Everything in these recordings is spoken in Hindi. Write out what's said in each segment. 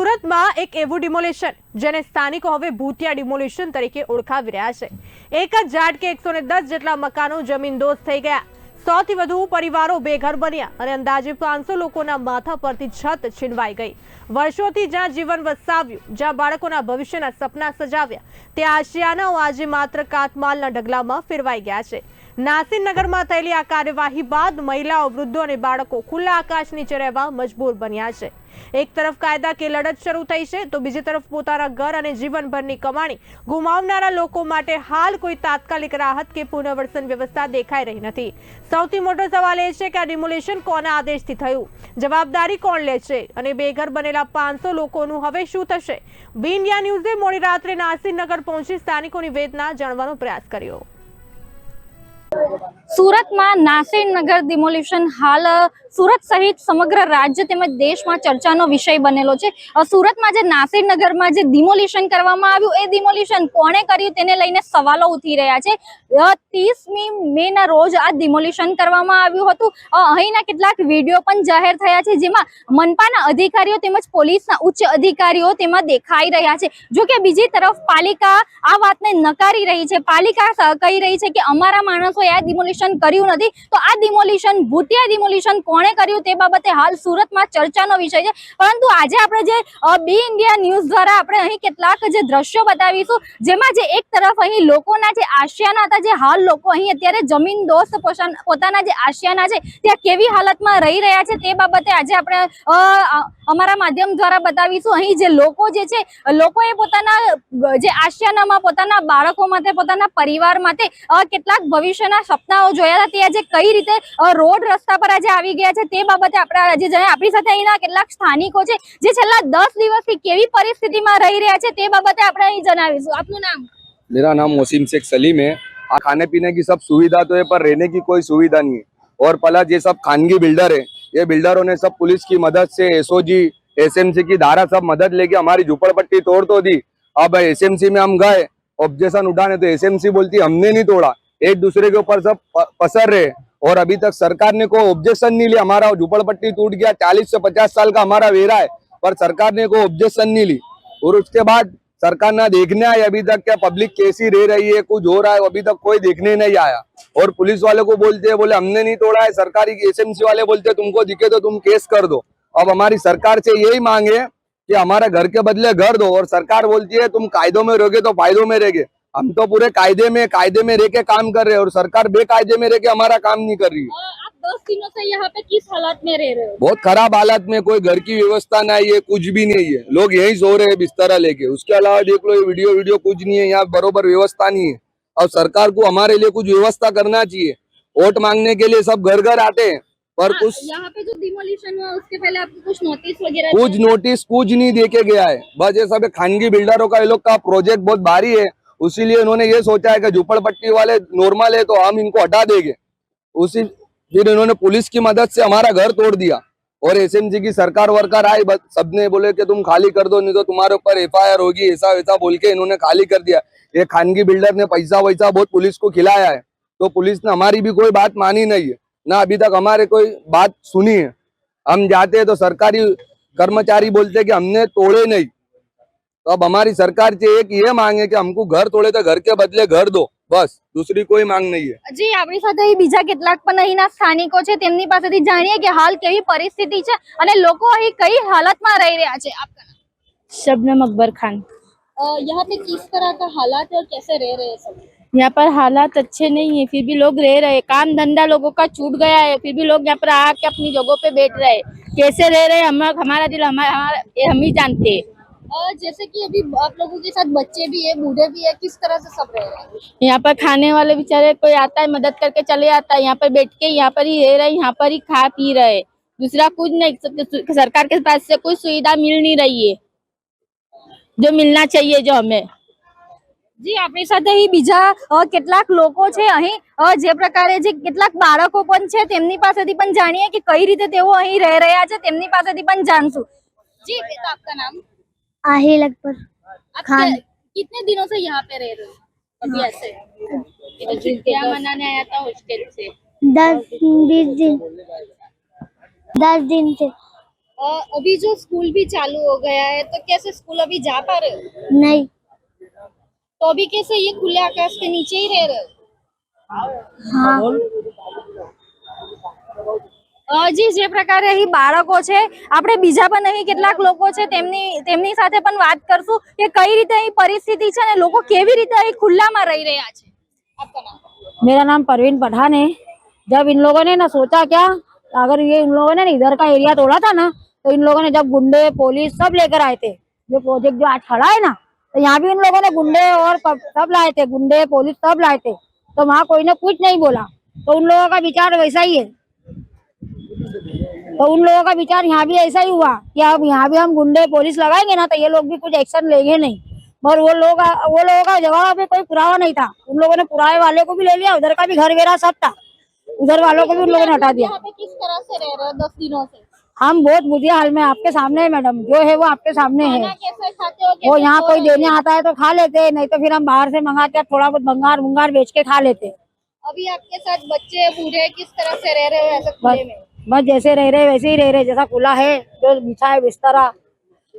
સુરતમાં એક એવું ડિમોલિશન જેને સ્થાનિકો હવે ભૂતિયા ડિમોલિશન તરીકે ઓળખાવી રહ્યા છે। એક જ ઝાટકે 110 જેટલા મકાનો જમીનદોસ્ત થઈ ગયા, 100 થી વધુ પરિવારો બેઘર બન્યા અને અંદાજે 500 લોકોના માથા પરથી છત છીનવાઈ ગઈ। વર્ષોથી જ્યાં જીવન વસાવ્યું, જ્યાં બાળકોના ભવિષ્યના સપના સજાવ્યા, તે આશિયાનાઓ આજે માત્ર કાટમાળના ઢગલામાં ફેરવાઈ ગયા છે। નાસિરનગરમાં થયેલી આ કાર્યવાહી બાદ મહિલાઓ, વૃદ્ધો અને બાળકો ખુલ્લા આકાશ નીચે રહેવા મજબૂર બન્યા છે। એક તરફ કાયદાકીય લડત શરૂ થઈ છે તો બીજી તરફ પોતાના ઘર અને જીવનભરની કમાણી ગુમાવનારા લોકો માટે હાલ કોઈ તાત્કાલિક રાહત કે પુનર્વસન વ્યવસ્થા દેખાઈ રહી નથી। સૌથી મોટો સવાલ એ છે કે આ ડિમોલિશન કોના આદેશથી થયું, જવાબદારી કોણ લે છે અને બેઘર બનેલા 500 લોકોનું હવે શું થશે? બી ઇન્ડિયા ન્યૂઝે મોડી રાત્રે નાસિરનગર પહોંચી સ્થાનિકોની વેદના જાણવાનો પ્રયાસ કર્યો। सूरत में नासिरनगर डिमोलिशन हाल सूरत सहित समग्र राज्य तेमज देश में चर्चा नो विषय बनेलो छे। सूरत में जे नासिरनगर में जे डिमोलिशन करवामां आव्युं ए डिमोलिशन कोणे कर्युं तेने लईने सवालो उठी रह्या छे। 30 मे ना रोज आ डिमोलिशन करवामां आव्युं हतुं। અહીંના કેટલાક વિડિયો પણ જાહેર થયા છે જેમાં મનપાના અધિકારીઓ તેમજ પોલીસના ઉચ્ચ અધિકારીઓ તેમાં દેખાઈ રહ્યા છે। જો કે બીજી તરફ પાલિકા આ વાતને નકારી રહી છે। પાલિકા કહી રહી છે કે અમારા માણસોએ આ डिमोलिशन કર્યું નથી। તો આ डिमोलिशन ભૂતિયા डिमोलिशन કોણે કર્યું તે બાબતે હાલ સુરતમાં ચર્ચાનો વિષય છે। પરંતુ આજે આપણે જે બી ઇન્ડિયા ન્યૂઝ દ્વારા આપણે અહીં કેટલાક જે દ્રશ્યો બતાવીશું જેમાં જે એક તરફ અહીં લોકોના જે આશિયાના હતા, જે હાલ લોકો અહીં અત્યારે જમીન દોસ્ત પોતાના જે આશિયાના છે ત્યાં કેવી હાલતમાં રહી રહ્યા છે તે બાબતે આજે આપણે અમારા માધ્યમ દ્વારા બતાવીશું। અહીં જે લોકો જે છે, લોકોએ પોતાના જે આશિયાનામાં પોતાના બાળકો માટે, પોતાના પરિવાર માટે કેટલાક ભવિષ્યના સપનાઓ જોયા હતા તે આજે કઈ રીતે રોડ રસ્તા પર આજે આવી ગયા છે તે બાબતે આપણે આજે આપણી સાથે અહીંના કેટલાક સ્થાનિકો છે જે છેલ્લા 10 દિવસથી કેવી પરિસ્થિતિમાં રહી રહ્યા છે તે બાબતે આપણે અહીં જણાવીશું। આપનું નામ? मेरा नाम मोसीम शेख सलीम है। खाने पीने की सब सुविधा तो है पर रहने की कोई सुविधा नहीं है। और प्लस ये सब खानगी बिल्डर है, ये बिल्डरों ने सब पुलिस की मदद से एसओजी एसएमसी की धारा सब मदद लेके हमारी झुपड़पट्टी तोड़ तो दी। अब एसएमसी में हम गए ऑब्जेक्शन उठाने तो एसएमसी बोलती हमने नहीं तोड़ा, एक दूसरे के ऊपर सब पसर रहे और अभी तक सरकार ने कोई ऑब्जेक्शन नहीं लिया। हमारा झुपड़पट्टी टूट गया, 40 से 50 साल का हमारा वेरा है पर सरकार ने कोई ऑब्जेक्शन नहीं ली। और उसके बाद सरकार ना देखने आई अभी तक क्या पब्लिक कैसी रह रही है, कुछ हो रहा है, अभी तक कोई देखने नहीं आया। और पुलिस वाले को बोलते हैं, बोले हमने नहीं तोड़ा है, सरकारी एसएमसी वाले बोलते तुमको दिखे तो तुम केस कर दो। अब हमारी सरकार से यही मांग है कि हमारे घर के बदले घर दो और सरकार बोलती है तुम कायदों में रहोगे तो फायदों में रहेगे। हम तो पूरे कायदे में रह के काम कर रहे हैं और सरकार बेकायदे में रह के हमारा काम नहीं कर रही है। आप 10 दिनों से यहाँ पे किस हालत में रह रहे हो? बहुत खराब हालत में, कोई घर की व्यवस्था नहीं है, कुछ भी नहीं है, लोग यही सो रहे हैं बिस्तरा लेके। उसके अलावा देख लो ये वीडियो कुछ नहीं है, यहाँ बरोबर व्यवस्था नहीं है। और सरकार को हमारे लिए कुछ व्यवस्था करना चाहिए। वोट मांगने के लिए सब घर घर आते हैं पर कुछ यहाँ पे जो डिमोलिशन हुआ उसके पहले आपको कुछ नोटिस वगैरह? कुछ नोटिस कुछ नहीं देके गया है। बस ये सब खानगी बिल्डरों का, ये लोग का प्रोजेक्ट बहुत भारी है, उसीलिए उन्होंने ये सोचा है कि झुपड़पट्टी वाले नॉर्मल है तो हम इनको हटा देंगे। उसी फिर इन्होंने पुलिस की मदद से हमारा घर तोड़ दिया और एसएमसी की सरकार वर्कर आई, सबने बोले कि तुम खाली कर दो नहीं तो तुम्हारे ऊपर एफआईआर होगी, ऐसा वैसा बोल के इन्होंने खाली कर दिया। ये खानगी बिल्डर ने पैसा वैसा बहुत पुलिस को खिलाया है तो पुलिस ने हमारी भी कोई बात मानी नहीं है, ना अभी तक हमारे कोई बात सुनी है। हम जाते हैं तो सरकारी कर्मचारी बोलते हैं कि हमने तोड़े नहीं। तो अब हमारी सरकार से एक ये मांग है कि हमको घर तोड़े तो घर के बदले घर दो, बस दूसरी कोई मांग नहीं है। जी આપણી સાથે બીજા કેટલાક પણ અહીંના સ્થાનિકો છે તેમની પાસેથી જાણીએ કે હાલ કેવી પરિસ્થિતિ છે અને લોકો અહીં કઈ હાલતમાં રહી રહ્યા છે। આપકા નામ? शबनम अकबर खान। यहाँ पे किस तरह का हालात है और कैसे रह रहे हैं सब? यहाँ पर हालात अच्छे नहीं है फिर भी लोग रह रहे हैं। काम धंधा लोगों का छूट गया है फिर भी लोग यहाँ पर आके अपनी जगहों पे बैठ रहे हैं। कैसे रह रहे हैं हमारा दिल हम ही जानते हैं। जैसे कि अभी आप लोगों के साथ बच्चे भी है, बूढ़े भी है, किस तरह से सब रह रहे हैं? यहाँ पर खाने वाले बेचारे कोई आता है मदद करके चले जाता है, यहाँ पर बैठ के यहाँ पर ही रह रहे, यहाँ पर ही खा पी रहे, दूसरा कुछ नहीं। सरकार के पास से कोई सुविधा मिल नहीं रही है जो मिलना चाहिए जो हमें। જી આપણી સાથે અહીં બીજા કેટલાક લોકો છે અહીં જે પ્રકારે જે કેટલાક બાળકો પણ છે તેમની પાસેથી પણ જાણીએ કે કઈ રીતે તેઓ અહીં રહ રહ્યા છે તેમની પાસેથી પણ જાણશું। जी बेटा आपका नाम? आहिल अकबर खान। कितने दिनों से यहाँ पे रह रहे हो अभी ऐसे? छुट्टियां मनाने आया था हॉस्टल से। 10 दिन से। अभी जो स्कूल भी चालू हो गया है तो कैसे स्कूल अभी जा पा रहे हो? नहीं। तो अभी कैसे ये खुले आकाश के नीचे ही रह रहे हो? हाँ। જી જે પ્રકારે અહીં બાળકો છે આપણે બીજા પણ અહીં કેટલાક લોકો છે તેમની સાથે પણ વાત કરશું કે કઈ રીતે અહીં પરિસ્થિતિ છે ને લોકો કેવી રીતે અહીં ખુલ્લામાં રહી રહ્યા છે. આપકા નામ? मेरा नाम परवीन पठान है। जब इन लोगों ने ना सोचा क्या, अगर ये इन लोगों ने ना इधर का एरिया तोड़ा था ना, तो इन लोगों ने जब गुंडे पुलिस सब लेकर आए थे, जो प्रोजेक्ट जो आज खड़ा है ना, तो यहाँ भी इन लोगों ने गुंडे और सब लाए थे, गुंडे पुलिस सब लाए थे, तो वहाँ कोई ने कुछ नहीं बोला। तो उन लोगों का विचार वैसा ही है, तो उन लोगों का विचार यहाँ भी ऐसा ही हुआ कि अब यहाँ भी हम गुंडे पुलिस लगाएंगे ना तो ये लोग भी कुछ एक्शन लेंगे नहीं। और वो लोगों का जवाब में कोई पुरावा नहीं था। उन लोगों ने पुरावे वाले को भी ले लिया, उधर का भी घर वेरा सब था, उधर वालों को भी उन लोगों ने हटा दिया। यहाँ पे किस तरह से रह रहे हो 10 दिनों से? हम बहुत बुरे हाल में, आपके सामने है मैडम, जो है वो आपके सामने है। खाना कैसे खाते हो? वो कैसे यहाँ सो कोई रहे हो? देने आता है तो खा लेते हैं, नहीं तो फिर हम बाहर से मंगा के थोड़ा बहुत भंगार भुंगार बेच के खा लेते। अभी आपके साथ बच्चे बूढ़े किस तरह से रह रहे हो ऐसे खुले में? बस जैसे रह रहे वैसे ही रह रहे, जैसा खुला है, जो बिछा है बिस्तरा,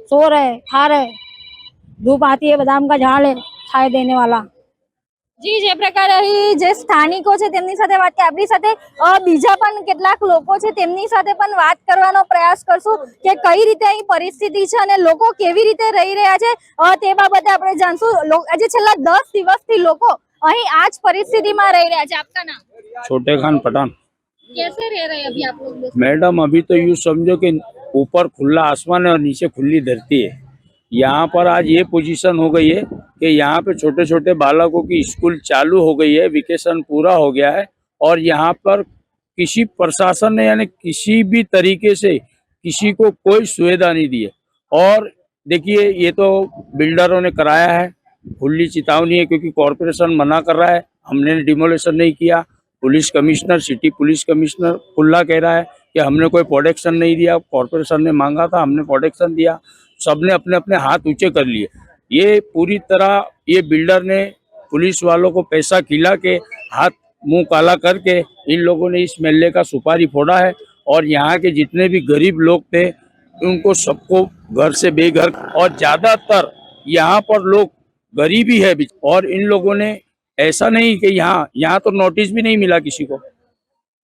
सो रहे खा रहे, धूप आती है बदाम का झाड़ है छाए देने वाला। જી જે પ્રકારે અહીં જે સ્થાનિકો છે તેમની સાથે વાત કે આપણી સાથે બીજા પણ કેટલાક લોકો છે તેમની સાથે પણ વાત કરવાનો પ્રયાસ કરશું કે કઈ રીતે અહીં પરિસ્થિતિ છે અને લોકો કેવી રીતે રહી રહ્યા છે તે બાબતે આપણે જાણશું. આજે છેલ્લા 10 દિવસથી લોકો અહીં આ જ પરિસ્થિતિમાં રહી રહ્યા છે. આપકા નામ? छोटे खान पठान। कैसे रह रहे हैं अभी आप लोग? मैडम अभी तो यूँ समझो कि ऊपर खुला आसमान है और नीचे खुली धरती है। यहाँ पर आज ये पोजीशन हो गई है कि यहाँ पे छोटे छोटे बालकों की स्कूल चालू हो गई है, वेकेशन पूरा हो गया है और यहाँ पर किसी प्रशासन ने यानी किसी भी तरीके से किसी को कोई सुविधा नहीं दी है। और देखिए ये तो बिल्डरों ने कराया है, खुली चेतावनी है क्योंकि कॉरपोरेशन मना कर रहा है, हमने डिमोलेशन नहीं किया। Police commissioner, city police commissioner खुला कह रहा है कि हमने कोई प्रोटेक्शन नहीं दिया, कॉरपोरेशन ने मांगा था हमने प्रोटेक्शन दिया। सबने अपने अपने हाथ ऊंचे कर लिए। ये पूरी तरह ये बिल्डर ने पुलिस वालों को पैसा खिला के हाथ मुंह काला करके इन लोगों ने इस मेले का सुपारी फोड़ा है और यहाँ के जितने भी गरीब लोग थे उनको सबको घर से बेघर, और ज्यादातर यहाँ पर लोग गरीब ही है। और इन लोगों ने ऐसा नहीं कि यहाँ तो नोटिस भी नहीं मिला किसी को,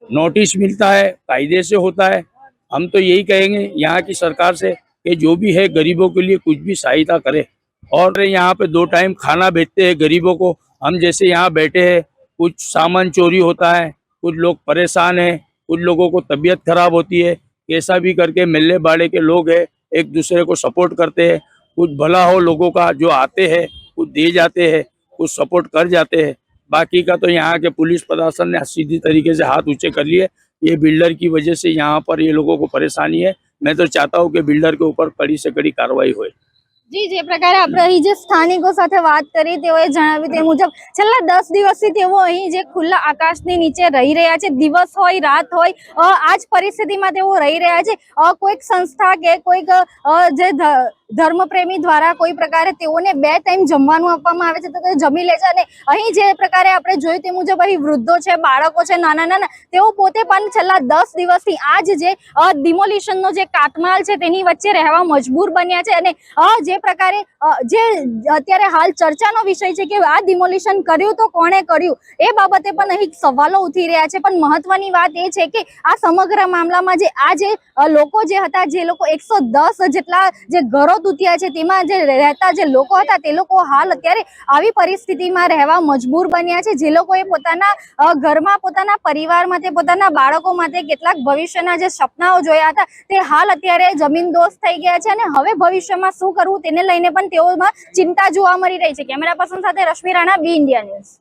नोटिस मिलता है कायदे से होता है। हम तो यही कहेंगे यहाँ की सरकार से कि जो भी है गरीबों के लिए कुछ भी सहायता करे। और यहाँ पे 2 टाइम खाना भेजते हैं गरीबों को। हम जैसे यहाँ बैठे हैं, कुछ सामान चोरी होता है, कुछ लोग परेशान हैं, कुछ लोगों को तबीयत खराब होती है, कैसा भी करके मिलने बाड़े के लोग हैं एक दूसरे को सपोर्ट करते हैं। कुछ भला हो लोगों का जो आते हैं कुछ दे जाते हैं, कुछ सपोर्ट कर जाते हैं। बाकी का तो यहाँ के पुलिस प्रशासन ने सीधी तरीके से हाथ ऊंचे कर लिए। ये बिल्डर की वजह से यहाँ पर ये लोगों को परेशानी है। मैं तो चाहता हूँ कि बिल्डर के ऊपर कड़ी से कड़ी कार्रवाई होए। જી જે પ્રકારે આપણે અહીં જે સ્થાનિકો સાથે વાત કરી તેઓએ જણાવ્યું તે મુજબ છેલ્લા 10 દિવસથી તેઓ અહીં જે ખુલ્લા આકાશની નીચે રહી રહ્યા છે, દિવસ હોય રાત હોય આ જ પરિસ્થિતિમાં તેઓ રહી રહ્યા છે. કોઈક સંસ્થા કે કોઈક જે ધર્મપ્રેમી દ્વારા કોઈ પ્રકારે તેઓને 2 ટાઈમ જમવાનું આપવામાં આવે છે તો તે જમી લે છે. અને અહીં જે પ્રકારે આપણે જોયું તે મુજબ અહીં વૃદ્ધો છે, બાળકો છે, નાના નાના, તેઓ પોતે પણ છેલ્લા 10 દિવસથી આ જે ડિમોલિશનનો જે કાટમાળ છે તેની વચ્ચે રહેવા મજબૂર બન્યા છે. અને જે પ્રકારે જે અત્યારે હાલ ચર્ચાનો વિષય છે કે આ ડિમોલિશન કર્યું તો કોણે કર્યું એ બાબતે પણ અહીં સવાલો ઉઠી રહ્યા છે. પણ મહત્વની વાત એ છે કે આ સમગ્ર મામલામાં જે આ જે લોકો જે હતા, જે લોકો 110 જેટલા જે ઘરો તૂટ્યા છે તેમાં જે રહેતા જે લોકો હતા તે લોકો હાલ અત્યારે આવી પરિસ્થિતિમાં રહેવા મજબૂર બન્યા છે. જે લોકોએ પોતાના ઘરમાં, પોતાના પરિવાર માટે, પોતાના બાળકો માટે કેટલાક ભવિષ્યના જે સપનાઓ જોયા હતા તે હાલ અત્યારે જમીનદોસ્ત થઈ ગયા છે. અને હવે ભવિષ્યમાં શું કરવું તેને લઈને પણ તેઓમાં ચિંતા જોવા મળી રહી છે. કેમેરા પર્સન સાથે રશ્મિ રાણા, બી ઇન્ડિયા ન્યૂઝ.